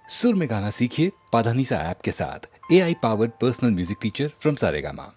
सुर में गाना सीखिए पाधानीसा ऐप के साथ। AI powered personal music teacher from Saregama.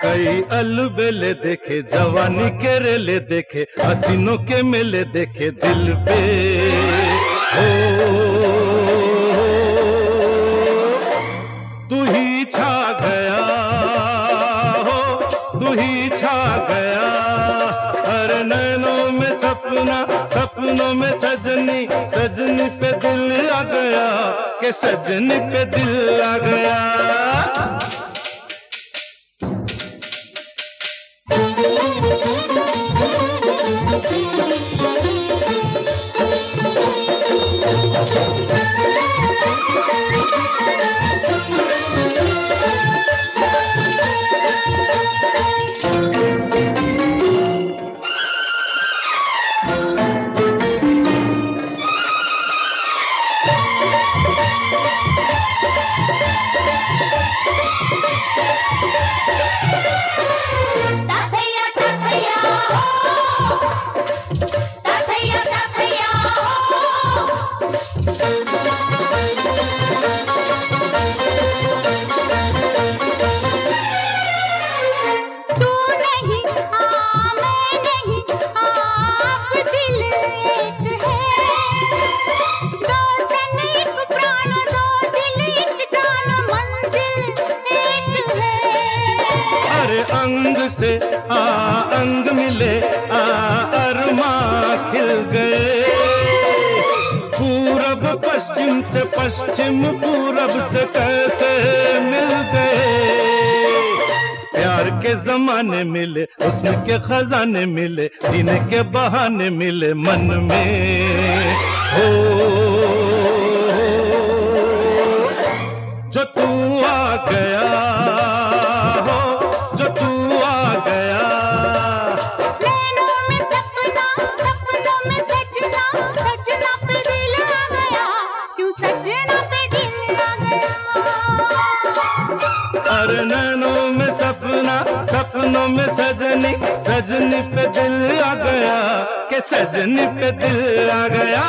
कई अलबेले देखे, जवानी के रेले देखे, हसीनों के मेले देखे दिल पे हो। तू ही छा गया हो, तू ही छा गया। हर नैनों में सपना, सपनों में सजनी, सजनी पे दिल आ गया कि सजनी पे दिल आ गया। अंग से अंग मिले, अरमां खिल गए। पूरब पश्चिम से, पश्चिम पूरब से कैसे मिल गए। प्यार के जमाने मिले, हुस्न के खजाने मिले, जीने के बहाने मिले मन में हो। जो तू आ गया हो, जो तू आ गया। नैनों में सपना, सपनों में सजना, सजना पे दिल आ गया, क्यों सजना पे दिल आ गया। अरे नैनों में सपना, सपनों में सजनी, सजनी पे दिल आ गया कि सजनी पे दिल आ गया।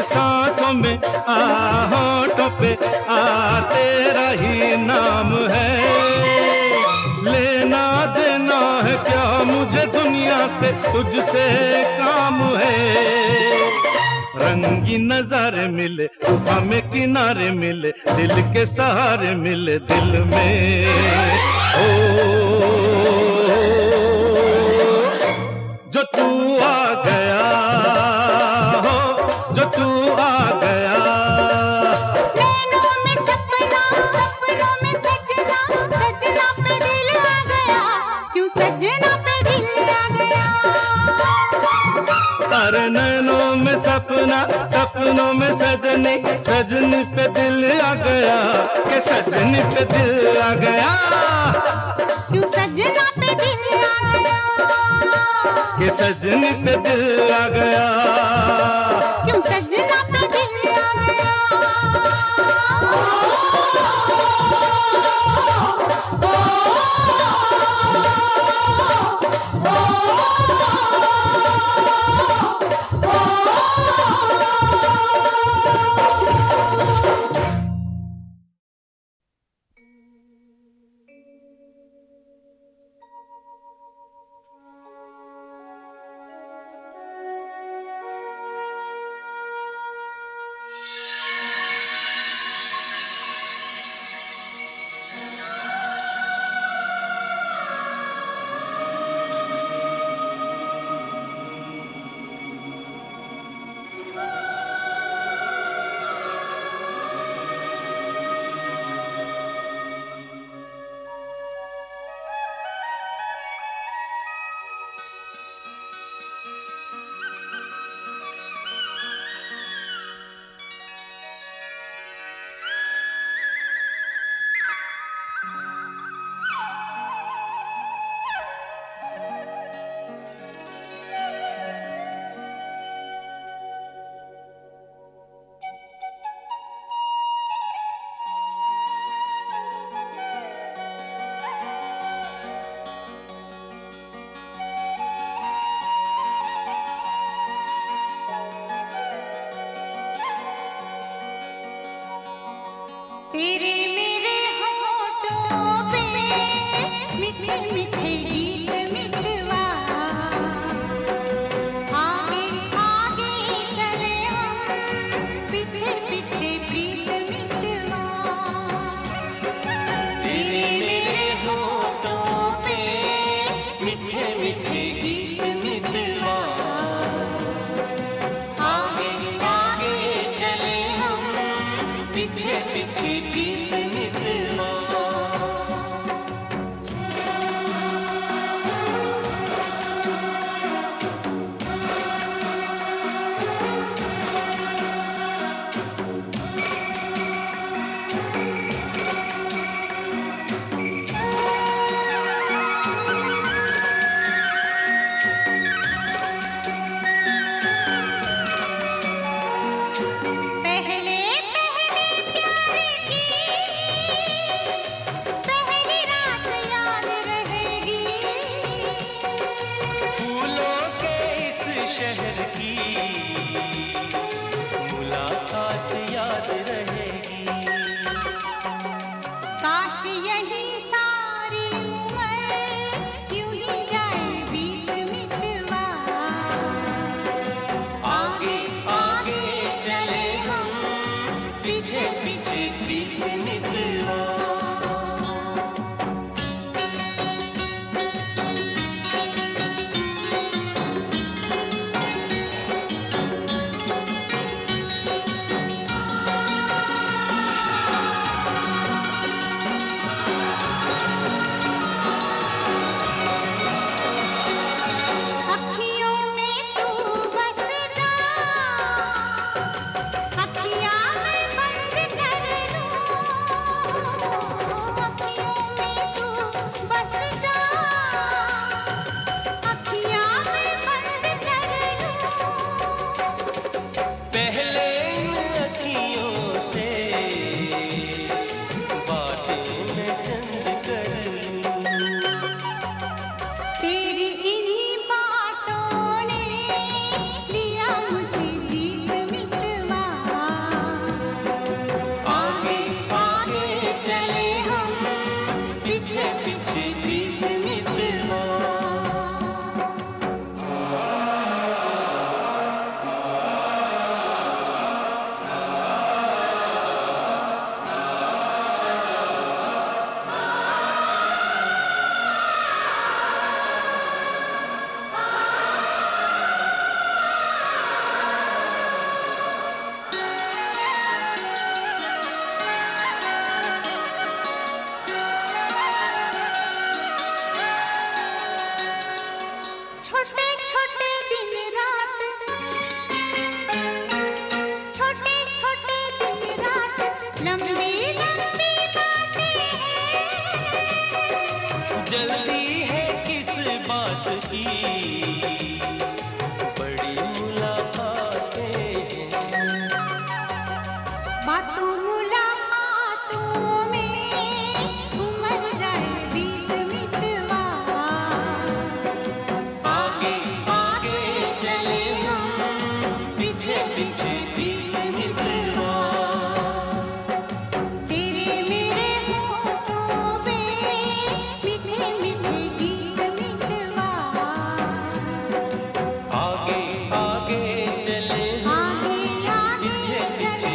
सांसों में होठों पे तेरा ही नाम है। लेना देना है क्या मुझे दुनिया से, तुझसे काम है। रंगी नजारे मिले, हमें किनारे मिले, दिल के सहारे मिले दिल में। ओ जो तू आ गया हो, जो तू आ गया। नैनों में सपना, सपनों में सजना, सजना पे दिल आ गया, क्यों सजना पे दिल आ गया। अरे नैनों में सपना, सपनों में सजनी, सजनी पे दिल आ गया, के सजनी पे दिल आ गया, क्यों सजना पे दिल आ गया, के सजनी पे दिल आ गया, क्यों सजना पे दिल आ गया। तेरे मेरे होठों पे मीठे मीठे गीत मितवा, आगे आगे चले हम, पीछे पीछे प्रीत मितवा। तेरे मेरे होठों पे मीठे मीठे गीत मितवा, आगे आगे चले हम, पीछे पीछे प्रीत मितवा। पहले पहले प्यार की पहली रात याद रहेगी, फूलों के इस शहर की मुलाकात याद रहेगी। काश यही सारी उम्र यूं ही जाए बीत मितवा। आगे आगे चले हम, पीछे पीछे प्रीत मितवा। बड़ी मुलाकातें हैं। बातों मुलाकातों में उमर जाए बीत मितवा। आगे आगे चले हम, पीछे पीछे बीत मितवा। तेरे मेरे होठों पे मीठे मीठे गीत मितवा। आगे आगे चले हम, आगे आगे पीछे पीछे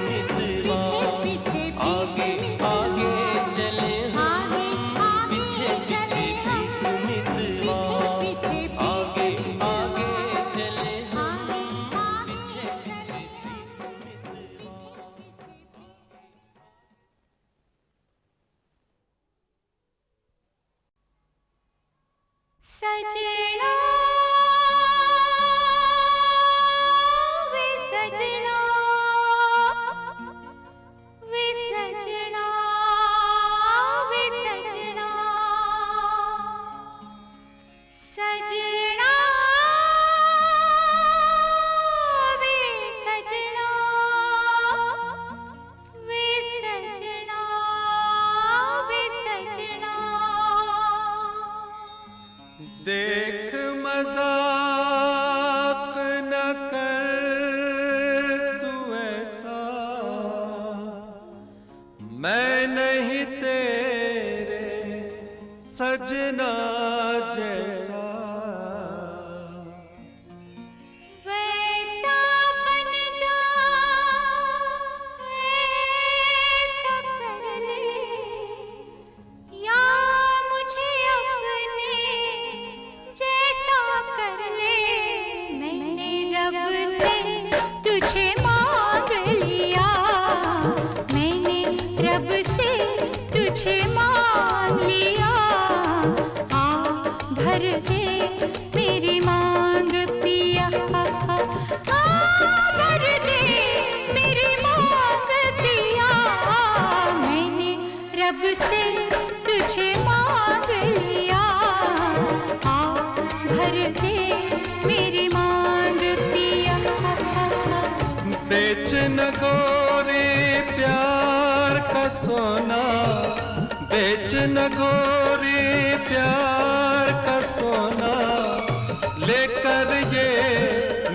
बीत मितवा। पीछे आगे आगे चले हम, आगे पीछे पीछे बीत मितवा। आगे आगे चले हम, पीछे पीछे बीत मितवा। सजना वे सजना वे सजना वे सजना सजना वे सजना वे सजना वे सजना। देख मजाक न कर तू ऐसा, मैं नहीं तेरे सजना जैसा। वैसा बन जा ऐसा कर ले, या मुझे अपने जैसा कर ले। मैंने रब से तुझे मांग लिया, मैंने रब से तुझे मांग लिया। आ भर दे मेरी मांग पिया, आ भर दे मेरी मांग पिया। मैंने रब से तुझे मांग लिया, आ भर दे मेरी मांग पिया। बेच न गोरे प्यार का सोना, बेच न गोरे प्यार का सोना। लेकर ये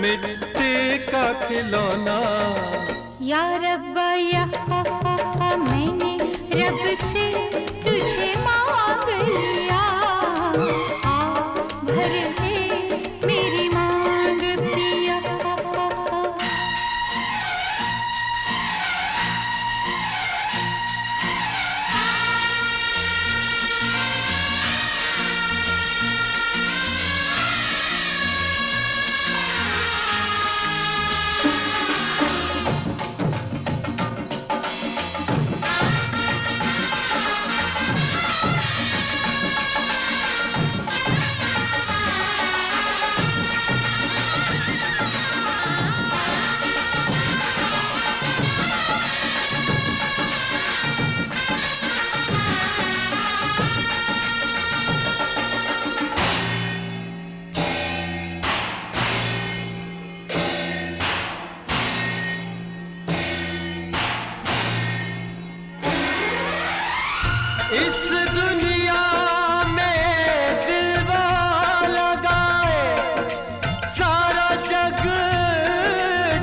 मिट्टी का खिलौना। या रब्बा या मैंने रब से तुझे मांग लिया, आ भर दे मेरी मांग पिया। इस दुनिया में दिलवा लगाए, सारा जग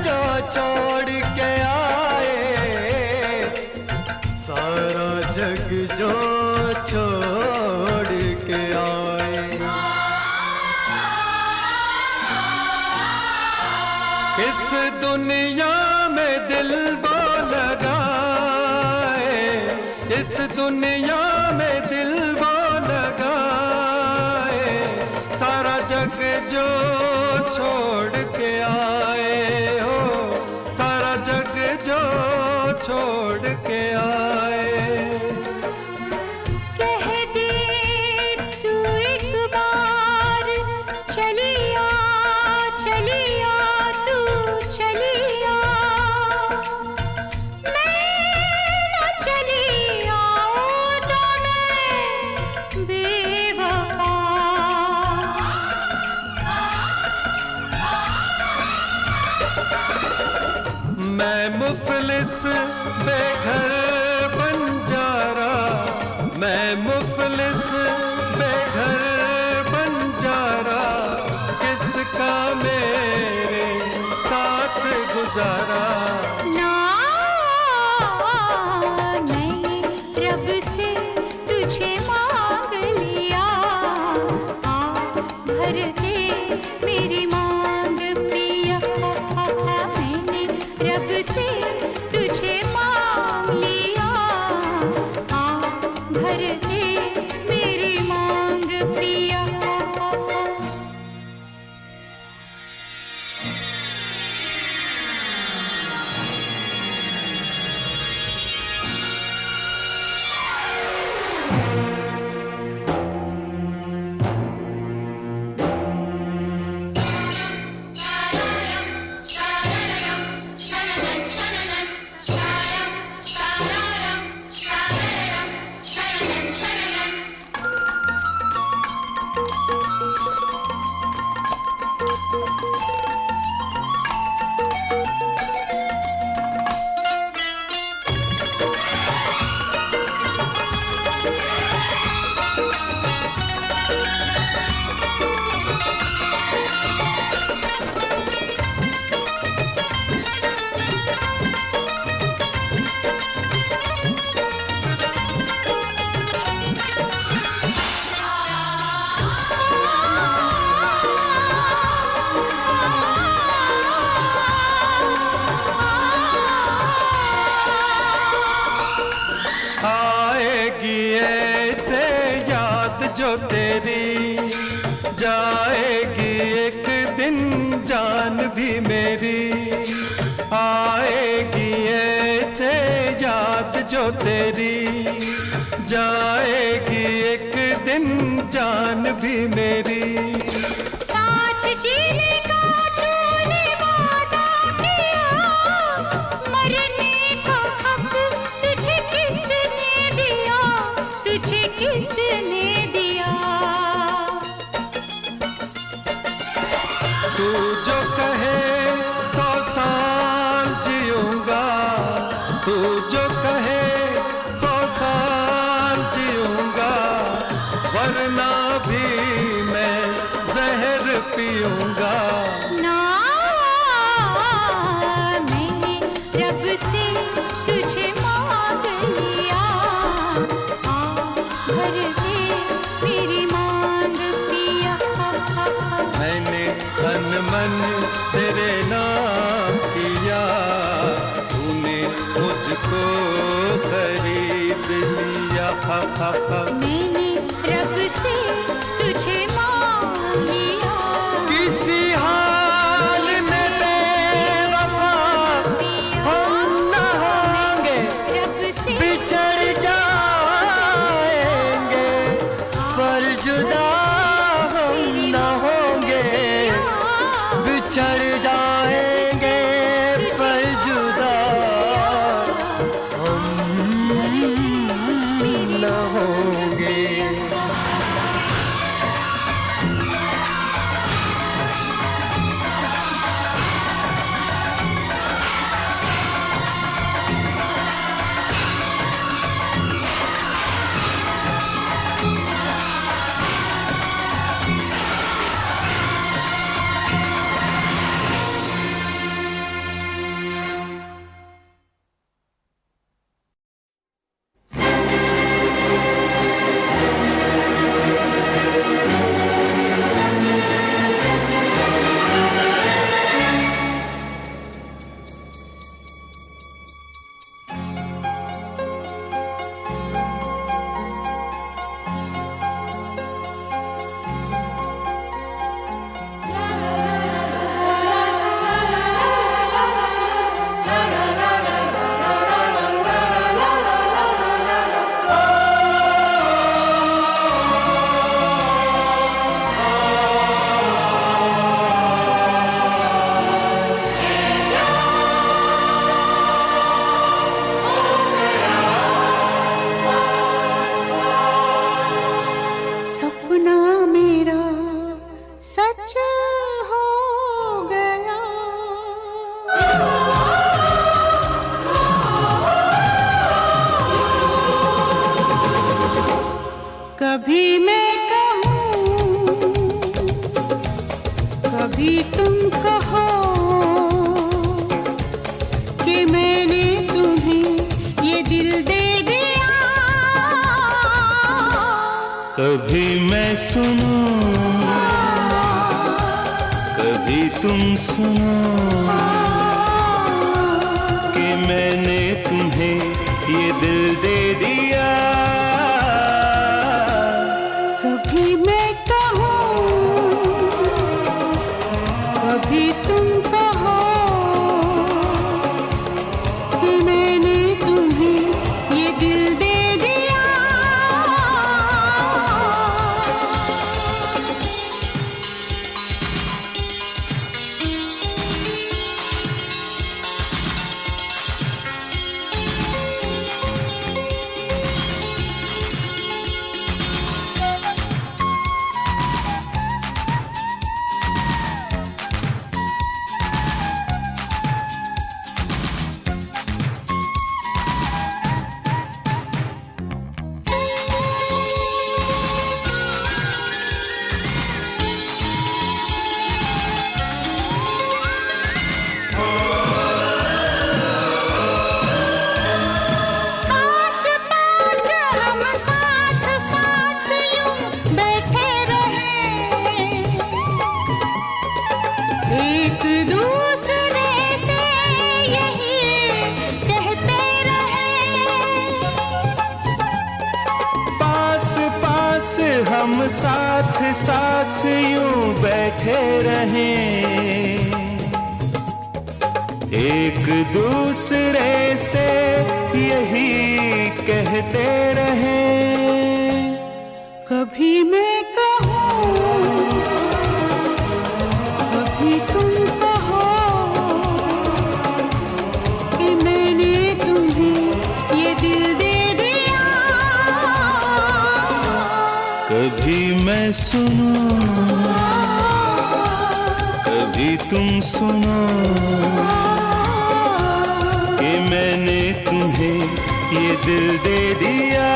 जो छोड़ के आए, सारा जग जो छोड़ के आए। इस दुनिया में दिल वो लगाए, इस दुनिया में दिल वो लगाए, सारा जग जो छोड़ के आए हो, सारा जग जो छोड़ के आए। कह दे तू एक बार चलिया चलिया तू चलिया, मैं न चलिया तो मैं बेवफा। मुफलिस बेघर बंजारा, मैं मुफलिस बेघर बंजारा, किसका मेरे साथ गुजारा। ना मैंने रब से तुझे मांग लिया, आ भर दे मेरी मांग पिया। मैंने रब से तुझे मांग लिया, आ भर दे मेरी मांग पिया। आएगी ऐसे याद जो तेरी, जाएगी एक दिन जान भी मेरी। आएगी ऐसे याद जो तेरी, जाएगी एक दिन जान भी मेरी। साथ जीने का तूने वादा किया, मरने का हक तुझे किसने दिया, तुझे किसने दिया। तू जो कहे 100 साल जीऊंगा, तू जो कहे 100 साल जीऊंगा, वरना भी मैं जहर पीऊंगा। ना मैंने रब से तुझे मांग लिया, आ भर दे मेरी मांग पिया। मैंने तन मन तेरे नाम किया, तूने मुझको खरीद लिया। मैंने रब से तुझे मांग लिया, किसी हाल में बेवफा हम न होंगे, रब से बिछड़ जाएंगे, पर जुदा हम न होंगे। बिछड़ जाएंगे पर जुदा हम न होंगे। कभी मैं कहूँ, कभी तुम कहो कि मैंने तुम्हें ये दिल दे दिया। कभी मैं सुनूं, कभी तुम सुनो कि मैंने तुम्हें ये दिल दे दिया। कभी मैं कहूँ, कभी तुम कहो कि मैंने तुम्हें ये दिल दे दिया। पास पास हम साथ साथ यूं बैठे रहे, एक दूसरे से यही कहते रहे। पास पास हम साथ साथ यूं बैठे रहें, एक दूसरे से यही कहते रहें। कभी मैं कहूँ, कभी तुम कहो कि मैंने तुम्हें ये दिल दे दिया। कभी मैं सुनूं, कभी तुम सुनो कि मैंने तुम्हें ये दिल दे दिया।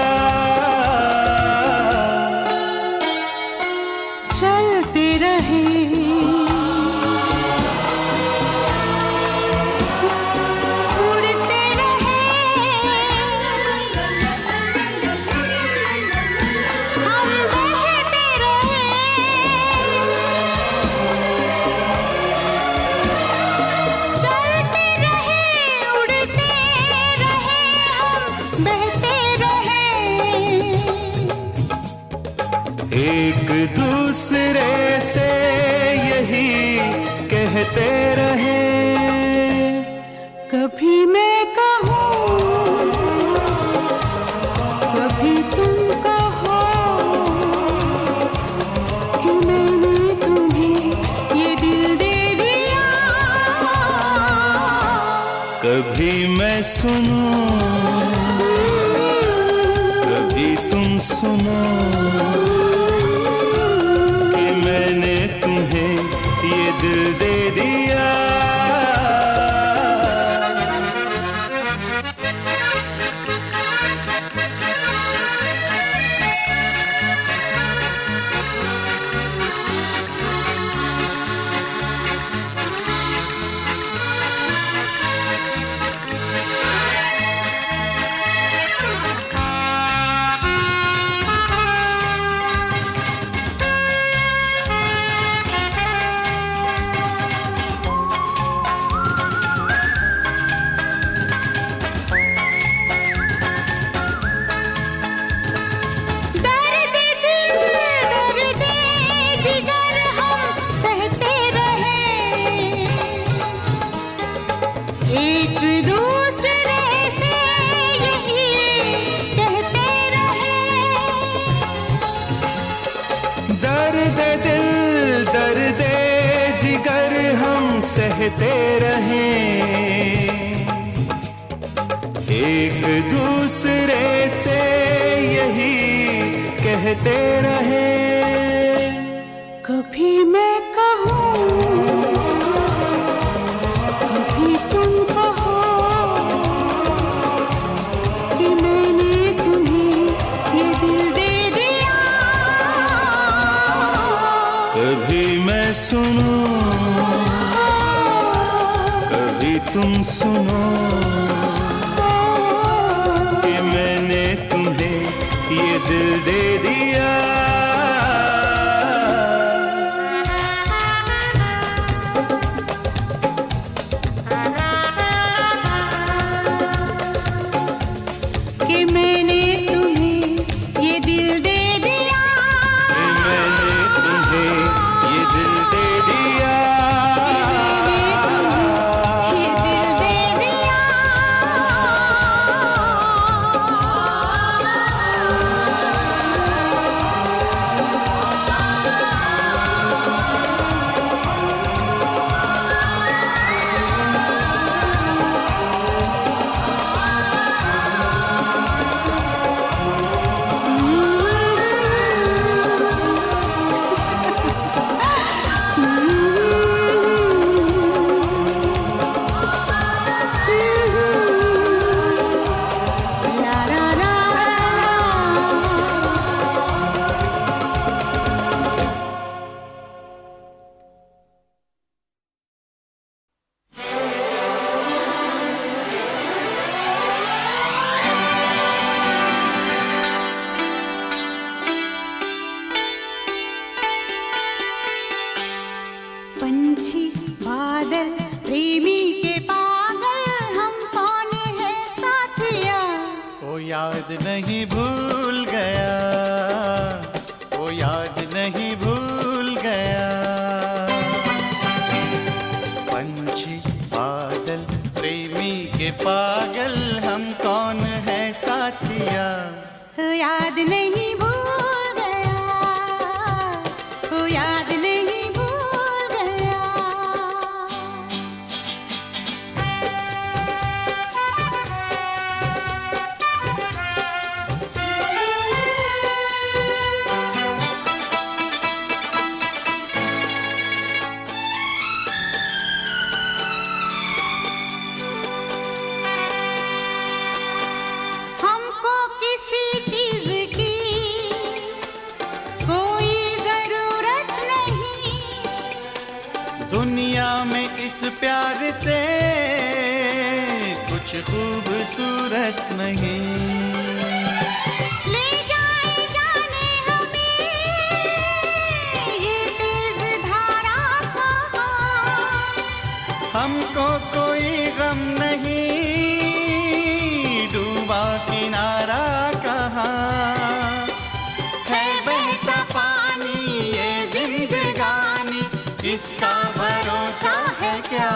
चलते रहे, उड़ते रहे, हम बहते रहे। चलते रहे, उड़ते रहे, हम बहते रहे। एक दूसरे से यही कहते रहे। कभी मैं कहूँ, कभी तुम कहो कि मैंने तुम्हें ये दिल दे दिया। कभी मैं सुनूं, कभी तुम सुनो कि मैंने तुम्हें ये दिल दे दिया। दर्द दिल, दर्द जिगर हम सहते रहे, एक दूसरे से यही कहते रहे। दर्द दिल, दर्द जिगर हम सहते रहें, एक दूसरे से यही कहते रहें। कभी मैं कहूँ, कभी तुम कहो कि मैंने तुम्हें ये दिल दे दिया। कभी तुम सुनो कि मैंने तुम्हें ये दिल दे दिया। कि मैंने तुम्हें ये दिल दे दिया। मैंने तुम्हें ये दिल दे दिया। ये दिल दे दिया। ला ला ला पंछी बादल प्रेमी के पागल हम कौन है साथिया। वो याद नहीं भूल गया, वो याद नहीं भूल गया। पंछी बादल प्रेमी के पागल हम कौन है साथिया। याद नहीं भूल गया। वो याद नहीं भूल गया। हमको किसी चीज की कोई जरूरत नहीं। दुनिया में इस प्यार से कुछ खूबसूरत नहीं। ले जाए जाने हमें ये तेज धारा कहाँ। हमको कोई गम नहीं, डूबा किनारा कहाँ है। बहता पानी ये जिंदगानी, इसका भरोसा है क्या।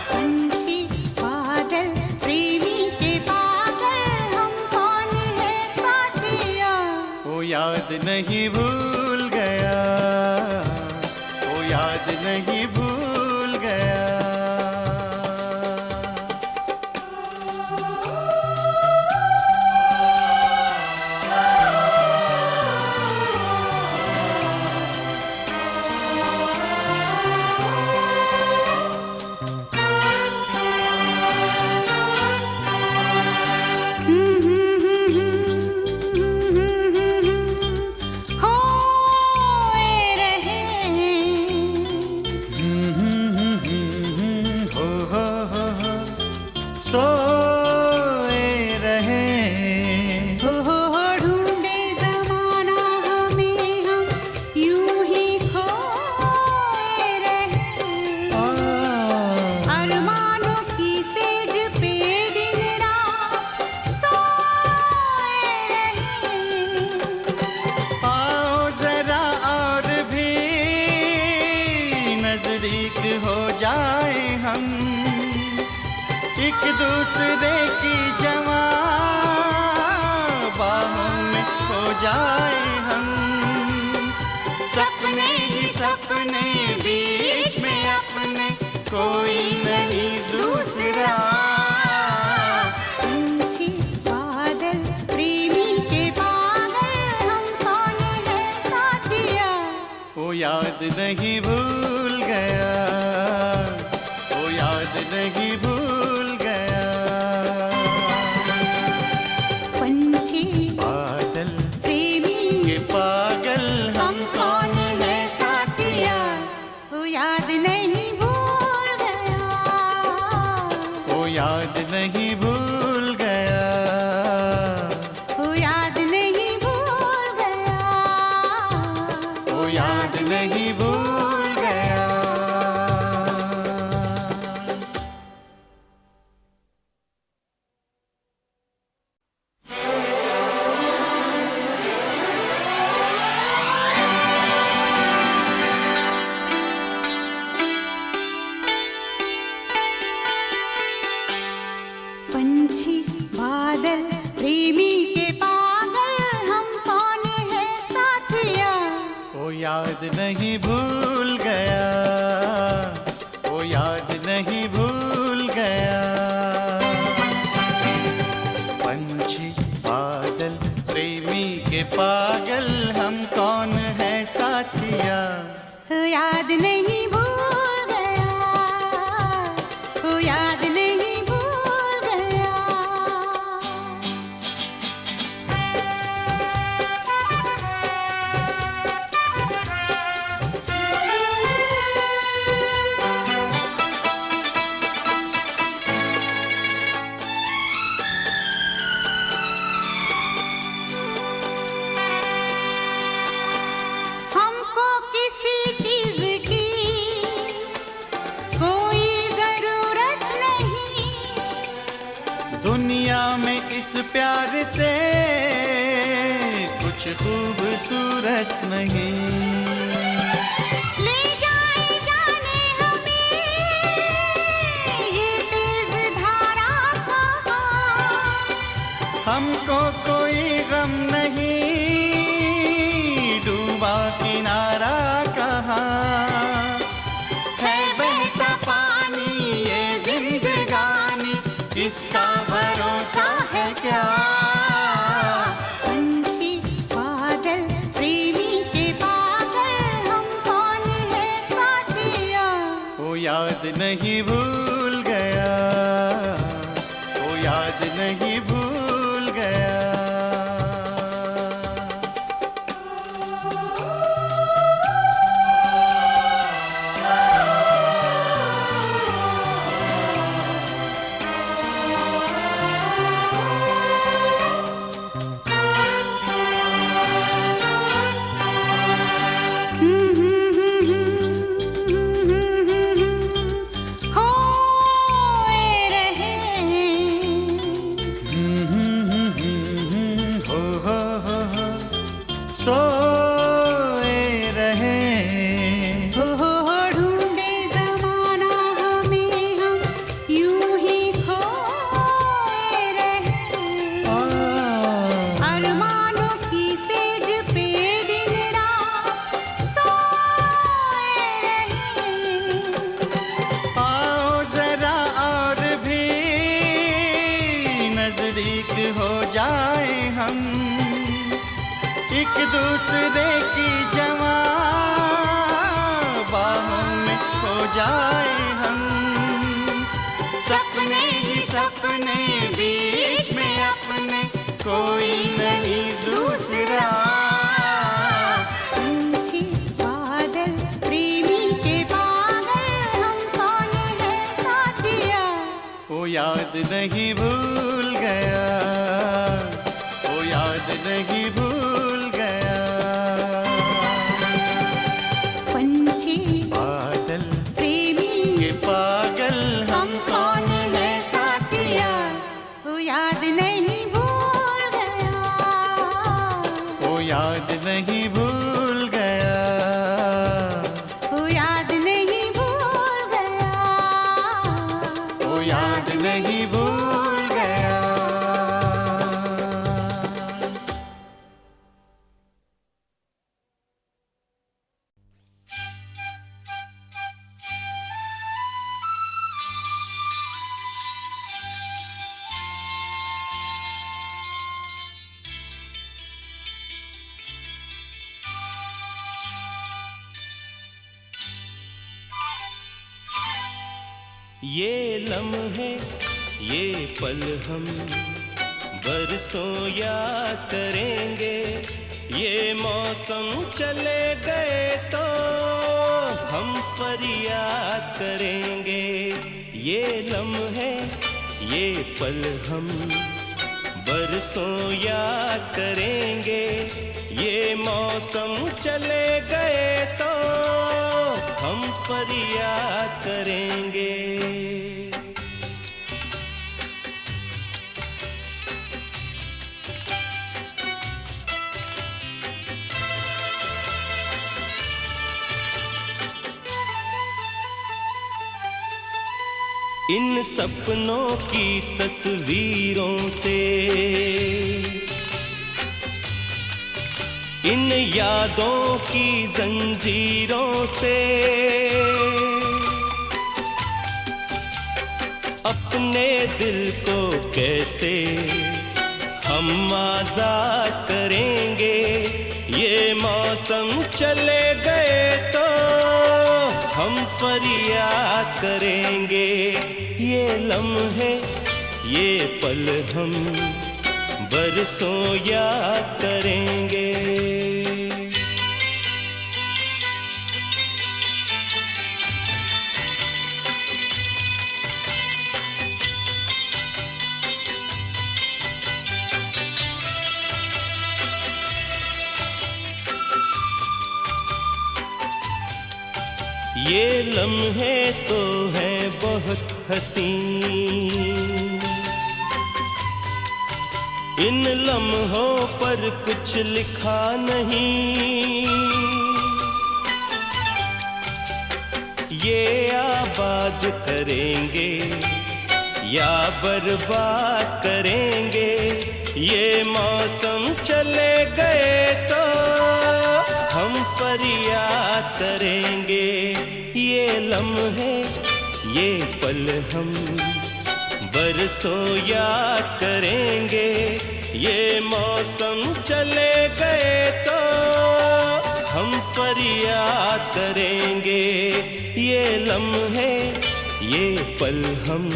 पंछी बादल प्रेमी के पागल हम कौन है साथिया। वो याद नहीं भूल गया, वो याद नहीं भूल गया। होए रहे सोए रहे। हो ढूंढे जमाना हमें हम यूं ही खोए रहे। अरमानों की सेज पे दिन रात सोए रहे। आओ जरा और भी नजदीक हो जाए हम, एक दूसरे की जवां बाहों में खो जाए हम। सपने ही सपने बीच में अपने, कोई नहीं दूसरा। पंछी बादल प्रेमी के पागल हम कौन है साथिया। वो याद नहीं भूल गया, वो याद नहीं भूल गया। पंछी बादल प्रेमी के पागल हम कौन है साथिया। याद नहीं भूल गया, वो याद नहीं भूल गया, वो याद नहीं भूल गया। पंछी बादल प्रेमी के पागल हम कौन है साथिया, वो याद नहीं भूल गया, वो याद नहीं भूल गया। पंछी बादल प्रेमी के पागल हम कौन है साथिया, वो याद नहीं भूल गया, वो याद नहीं भूल गया। हमको किसी चीज की कोई जरूरत नहीं, दुनिया में इस प्यार से कुछ खूबसूरत नहीं। ले जाए जाने हमें ये तेज धारा कहाँ, हमको कोई गम नहीं, डूबा किनारा कहाँ है, बहता पानी ये जिंदगानी, इसका भरोसा है क्या। पंछी बादल प्रेमी के पागल हम कौन है साथिया, वो याद नहीं भूल गया, वो याद नहीं भूल गया। खोए रहे हो सोए रहे, हो ढूंढे जमाना हमें हम यूं ही खोए रहे, अरमानों की सेज पे दिन रात सोए रहे। आओ जरा और भी नजदीक हो जाए हम, एक दूसरे की जवां बाहों में खो जाए हम, सपने ही सपने बीच में अपने कोई नहीं दूसरा। पंछी बादल प्रेमी के पागल हम कौन है साथिया, वो याद नहीं भूल गया, वो याद नहीं भूल गया। पंछी बादल प्रेमी के पागल हम कौन है साथिया, वो याद नहीं भूल गया, वो याद नहीं भूल गया। वो याद नहीं भूल गया, वो याद नहीं भूल गया। ये लम्हे ये पल हम बरसों याद करेंगे, ये मौसम चले गए तो हम फरियाद करेंगे। ये लम्हे ये पल हम बरसों याद करेंगे, ये मौसम चले गए तो हम फरियाद करेंगे। इन सपनों की तस्वीरों से, इन यादों की जंजीरों से अपने दिल को कैसे हम आजाद करेंगे। ये मौसम चले गए तो हम फरियाद करेंगे। ये लम्हे, ये पल हम बरसों याद करेंगे। ये लम्हे तो हैं बहुत हसीन, इन लम्हों पर कुछ लिखा नहीं। ये आबाद करेंगे या बर्बाद करेंगे, ये मौसम चले गए तो हम फरियाद करेंगे। ये लम्हे, ये पल हम बरसों याद करेंगे, ये मौसम चले गए तो हम फरियाद करेंगे। ये लम्हे, ये पल हम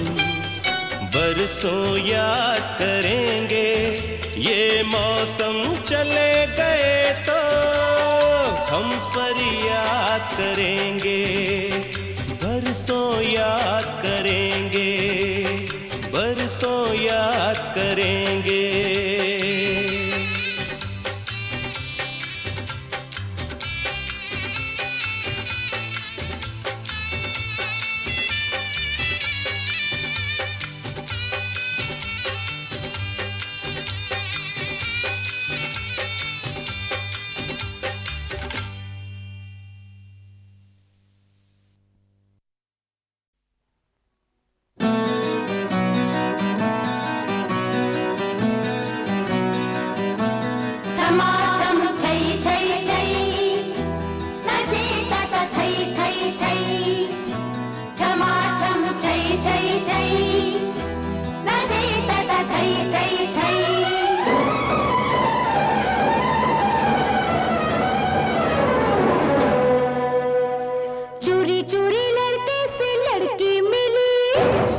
बरसों याद करेंगे, ये मौसम चले गए तो हम फरियाद करेंगे। बरसों याद करेंगे, बरसों याद करेंगे।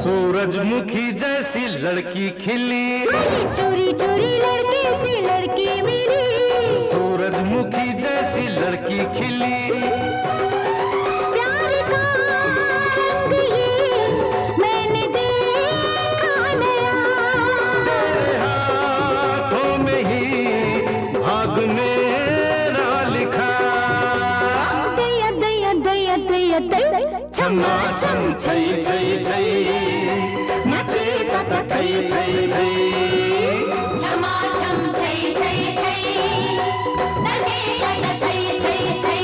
सूरजमुखी जैसी लड़की खिली, चोरी चोरी लड़के से लड़की मिली। सूरजमुखी जैसी लड़की खिली, प्यार का रंग ये मैंने देखा नया, तेरे हाथों में ही भाग मेरा लिखा। दया दया दया दया दया छमा छम छई छई छई, नचे तत थई थई थई। छमा छम छई छई छई, नचे तत थई थई थई।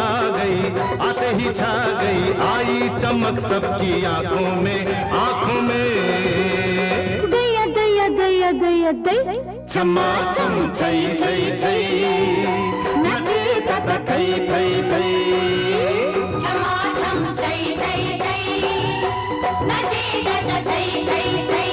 छा गई, आते ही छा गई, आई चमक सबकी आंखों में, आंखों में। दया दया दया दया दया छमा छम छई छई छई, नाचे तत थई थई थई। छमा छम छई छई छई, नाचे तत थई थई थई।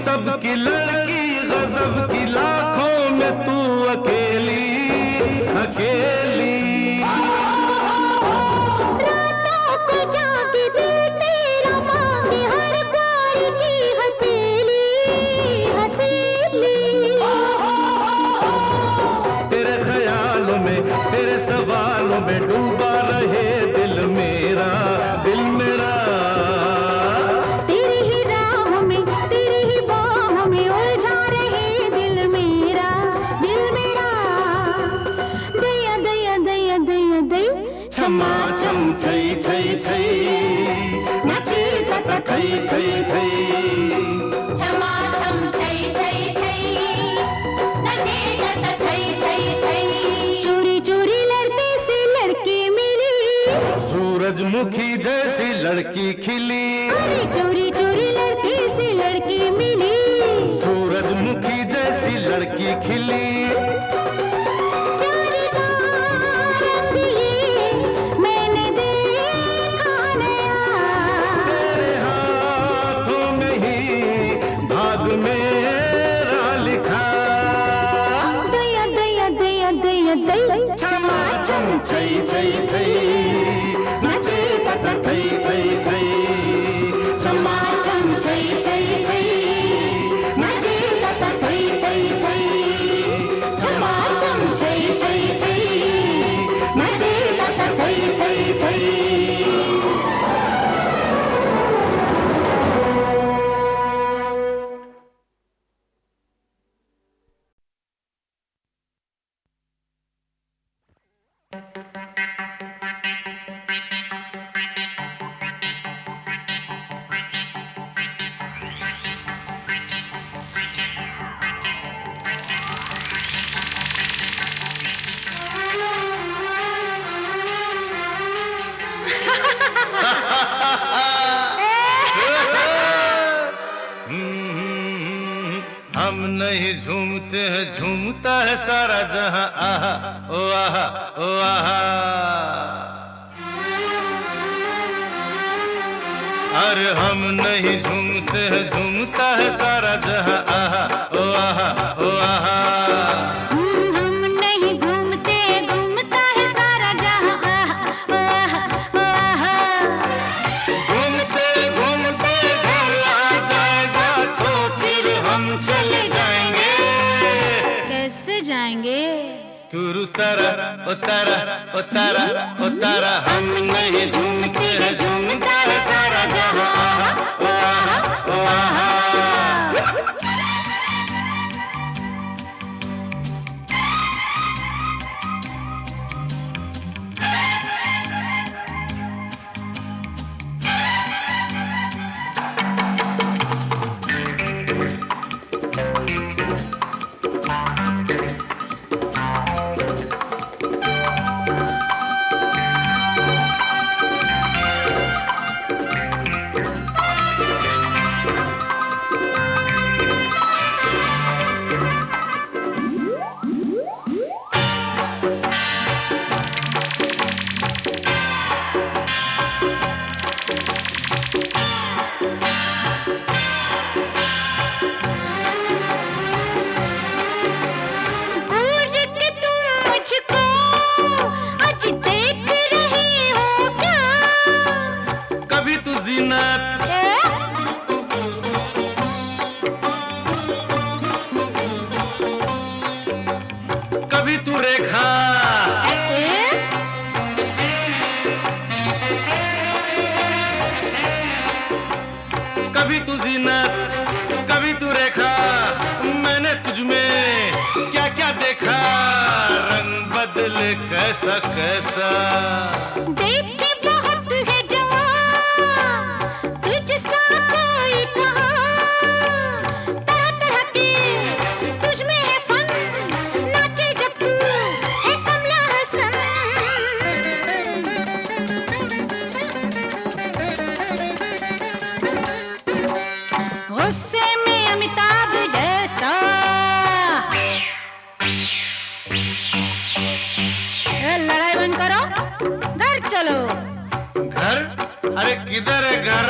सबकी लड़की गजब की, लाखों में तू अकेली अकेली। रातों को जाके दिल तेरा मांगे, हर प्यार की हथेली हथेली। तेरे ख्यालों में, तेरे सवालों में डूबा रहे दिल मेरा, दिल मेरा। तेरी ही राह में, तेरी ही बाहों में उलझा रहे दिल मेरा, दिल मेरा। दया दया दया दया दया छमा छम छई छई छई, नाचे तत थई थई थई। छमा छम छई छई छई, नचे तत थई थई थई। चोरी चोरी लड़ते से लड़की मिली, सूरजमुखी जैसी लड़की खिली, अरे चोरी चोरी लड़ते से लड़की मिली। सूरजमुखी जैसी लड़की खिली। प्यारी का रंग ये मैंने देखा नया, तेरे हाथों में ही भाग मेरा लिखा। दया दया दया दया दया छमा छम छई छई छई, नाचे तत थई थई थई। छमा छम छई छई छई, नाचे तत थई थई थई। छमा छम छई छई छई, नाचे तत थई थई थई। हम नहीं झूमते हैं, झूमता है सारा जहां। आहा ओ आहा ओ आहा। अरे हम नहीं झूमते हैं, झूमता है सारा जहां। आहा ओ आहा ओ आहा। हम नहीं घूमते, घूमता है सारा जहां। आहा आहा। घूमते घूमते घर आ जाएगा तो फिर हम चले जाएंगे। कैसे जाएंगे? तुरु तारा ओ तारा ओ तारा ओ तारा। हम नहीं झूमते हैं, झूमता है सारा जहां। आहा ओ आहा ओ आहा। कभी तू रेखा, कभी तू जीनत, कभी तू रेखा। मैंने तुझ में क्या क्या देखा, रंग बदले कैसा कैसा। देख के बहुत है जवां, तुझसा कोई कहाँ। तरह तरह के तुझ में है फन, नाचे जब तू है कमला हसन। गुस्से में अमिताभ जैसा, लड़ाई बंद करो, घर चलो। घर? अरे किधर है घर?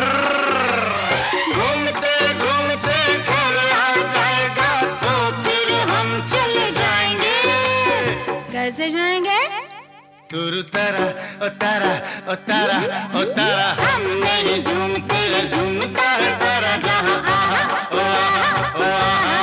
घूमते घूमते घर आ जाएगा तो फिर हम चले जाएंगे। कैसे जाएंगे? तुरु तारा ओ तारा ओ तारा ओ तारा। हम नहीं झूमते, झूमता है सारा जहां। आहा, ओ आहा, ओ आहा।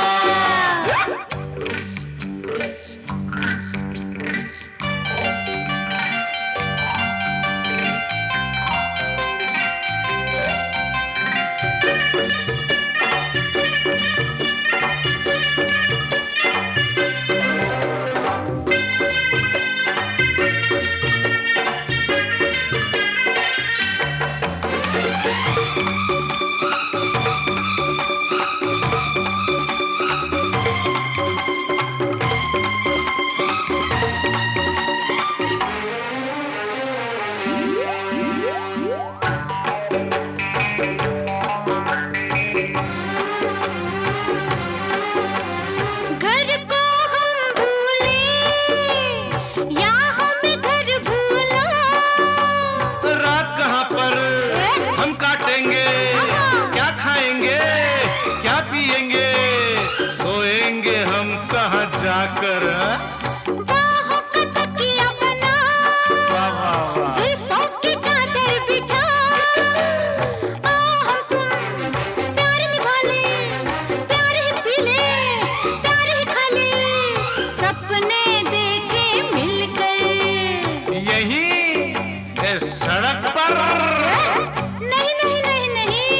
घर को हम भूले या हमें घर भूला। रात कहाँ पर हम काटेंगे, क्या खाएंगे, क्या पिएंगे, सोएंगे हम कहाँ जाकर। बाहों का तकिया बना, वाह वाह वाह। जुल्फों की चादर बिछा। आ हम तुम प्यार निभा ले, प्यार ही पी ले, प्यार ही खा ले। सपने देखे मिलकर। यही इस सड़क पर नहीं नहीं नहीं नहीं,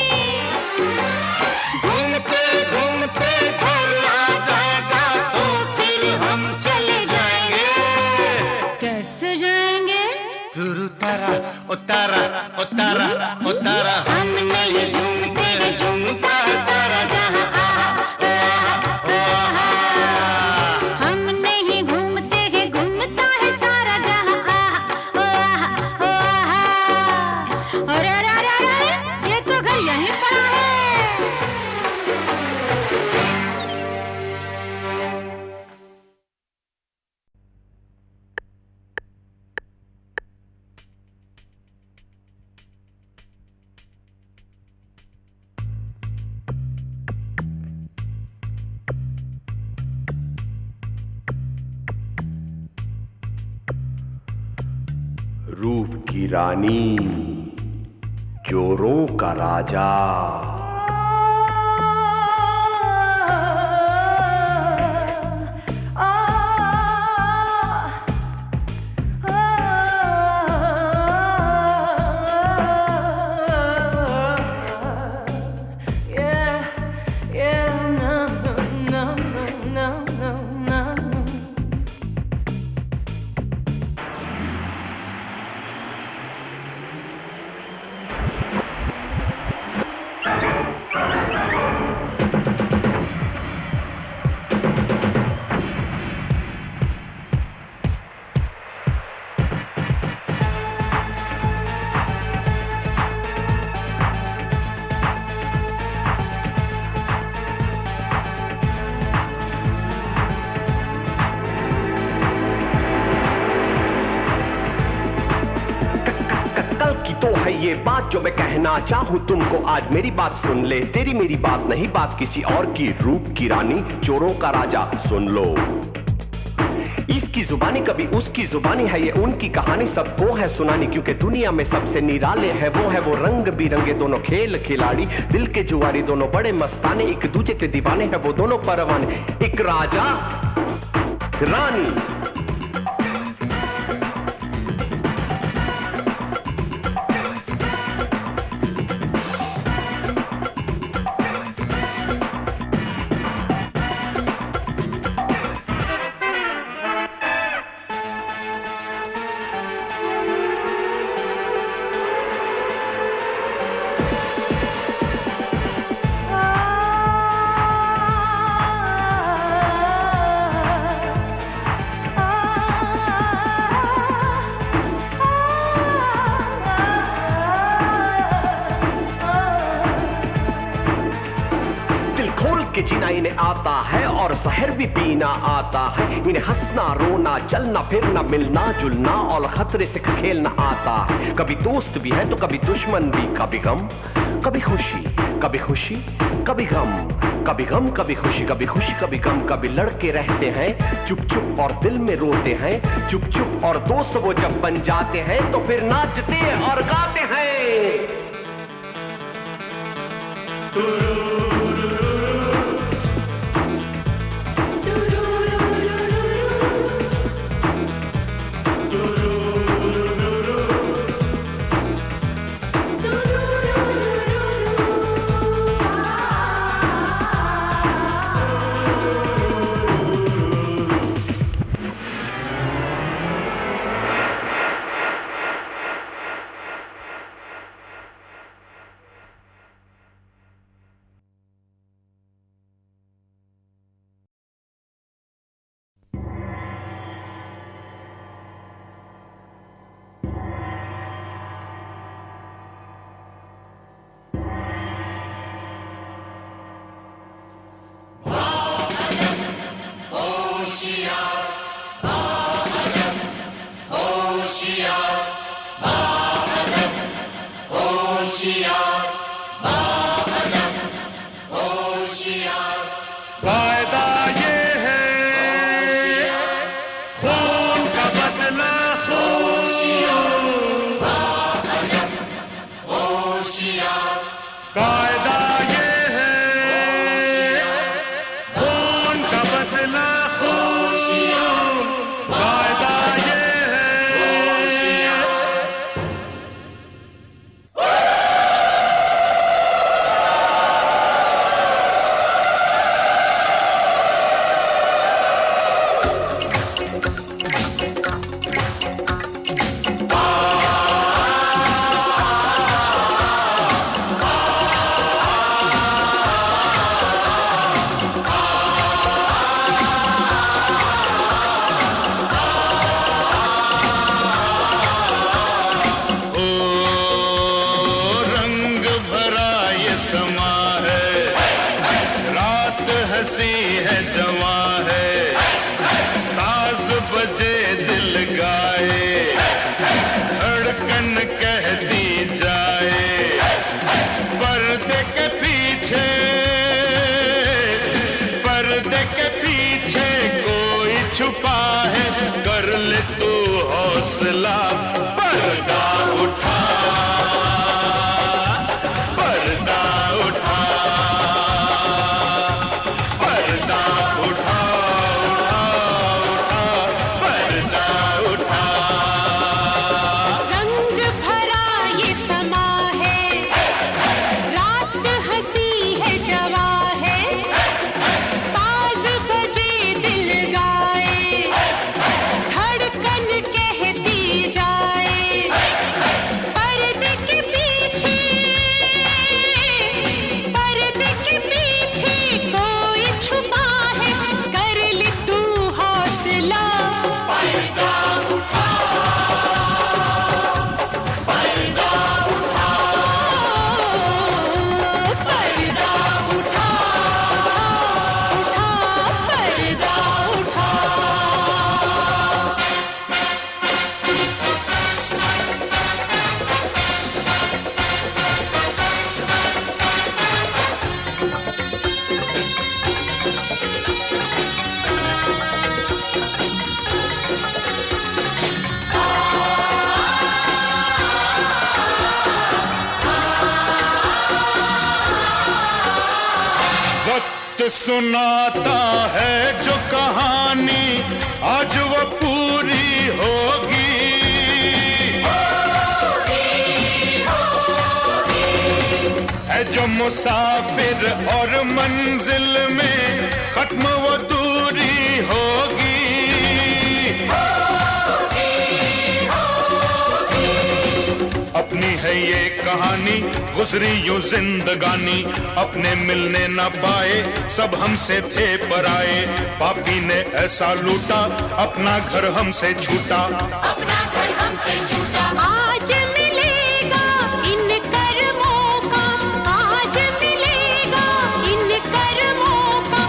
घूमते घूमते घर आ जाएगा तो फिर हम चले जाएंगे। कैसे जाएंगे? तुरु तारा ओ तारा ओ तारा ओ तारा। हम नहीं झूमते, झूमता है सारा जहां। आहा, ओ आहा, ओ आहा। हम नहीं घूमते हैं, घूमता है सारा जहां। आहा, ओ आहा, ओ आहा। अरे अरे अरे अरे, ये तो घर यहीं पड़ा है। रूप की रानी, चोरों का राजा। ये बात जो मैं कहना चाहूँ तुमको आज, मेरी बात सुन ले। तेरी मेरी बात नहीं, बात किसी और की। रूप की रानी, चोरों का राजा, सुन लो। इसकी जुबानी कभी उसकी जुबानी है, ये उनकी कहानी सबको है सुनानी। क्योंकि दुनिया में सबसे निराले है वो रंग बिरंगे दोनों खेल खिलाड़ी। दिल के जुआरी दोनों बड़े मस्ताने, एक दूजे के दीवाने हैं वो दोनों परवाने। एक राजा रानी आता है और जहर भी पीना आता है। इन्हें हंसना रोना चलना फिरना मिलना जुलना और खतरे से खेलना आता है। कभी दोस्त भी है तो कभी दुश्मन भी, कभी गम कभी खुशी, कभी खुशी कभी गम, कभी गम कभी खुशी, कभी खुशी कभी गम। कभी लड़के रहते हैं चुप चुप और दिल में रोते हैं चुप चुप, और दोस्त वो जब बन जाते हैं तो फिर नाचते और गाते हैं। वायदा ये है खून का बदला कायदा ये है खून का बदला कायदा ये है। हंसी है जवा है साज बजे दिल गाए धड़कन कहती जाए पर्दे के पीछे कोई छुपा है कर ले तू हौसला पर्दा उठा पर्दा उठा सुनाता है जो कहानी आज वो पूरी होगी है जो मुसाफिर और मंजिल में खत्म वो दूरी होगी अपनी है ये कहानी गुजरी यूं जिंदगानी अपने मिलने न पाए सब हमसे थे पराए पापी ने ऐसा लूटा अपना घर हमसे छूटा आज मिलेगा इन कर्मों का आज मिलेगा इन कर्मों का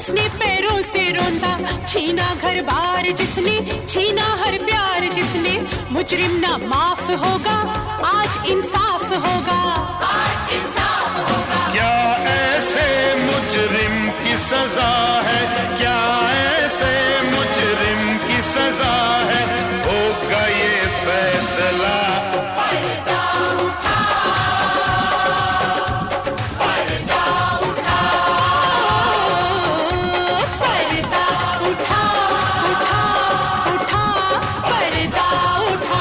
उसने पैरों से रोंदा, छीना घर बार जिसने, छीना हर प्यार जिसने। मुजरिम ना माफ होगा, आज इंसाफ होगा, आज इंसाफ होगा। क्या ऐसे मुजरिम की सजा है, क्या ऐसे मुजरिम की सजा है, होगा ये फैसला। पर्दा उठा, पर्दा उठा, पर्दा उठा, उठा, उठा, पर्दा उठा।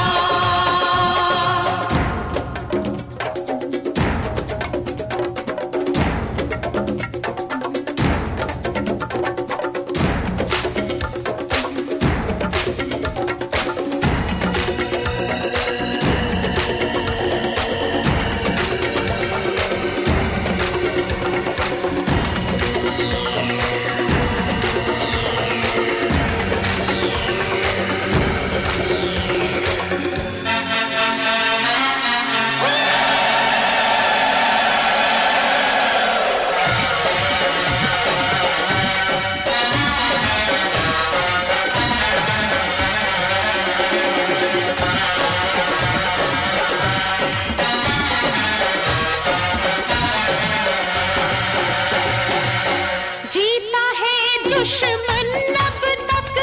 जीता है दुश्मन अब तक,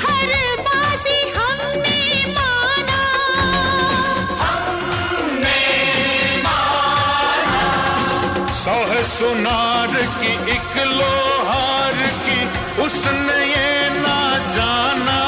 हर बाजी हमने माना, हमने माना। सौ है सुनार की एक लोहार की, उसने ये ना जाना,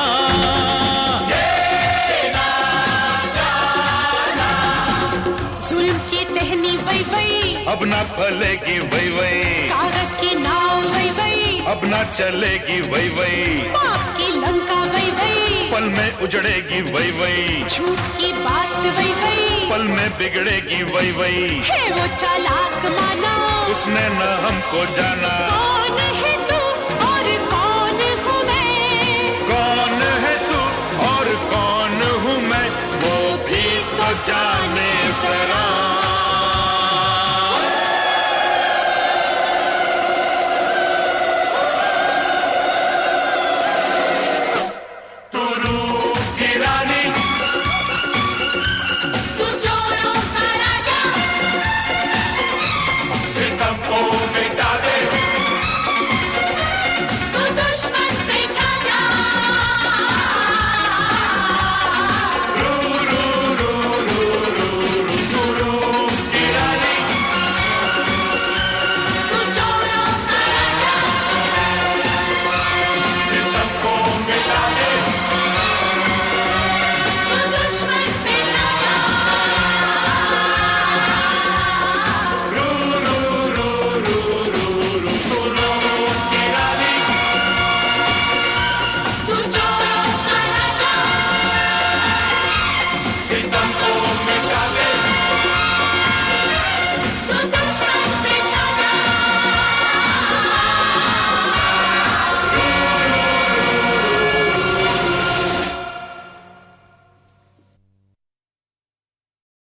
जुल्म की टहनी वही वही, अब ना फलेगी वही वही, कागज की नाव वही वही, अब ना चलेगी वही वही, पाप की लंका वही वही, पल में उजड़ेगी वही वही, झूठ की बात वही वही, पल में बिगड़ेगी वही वही। है वो चालाक माना, उसने न हमको जाना, कौन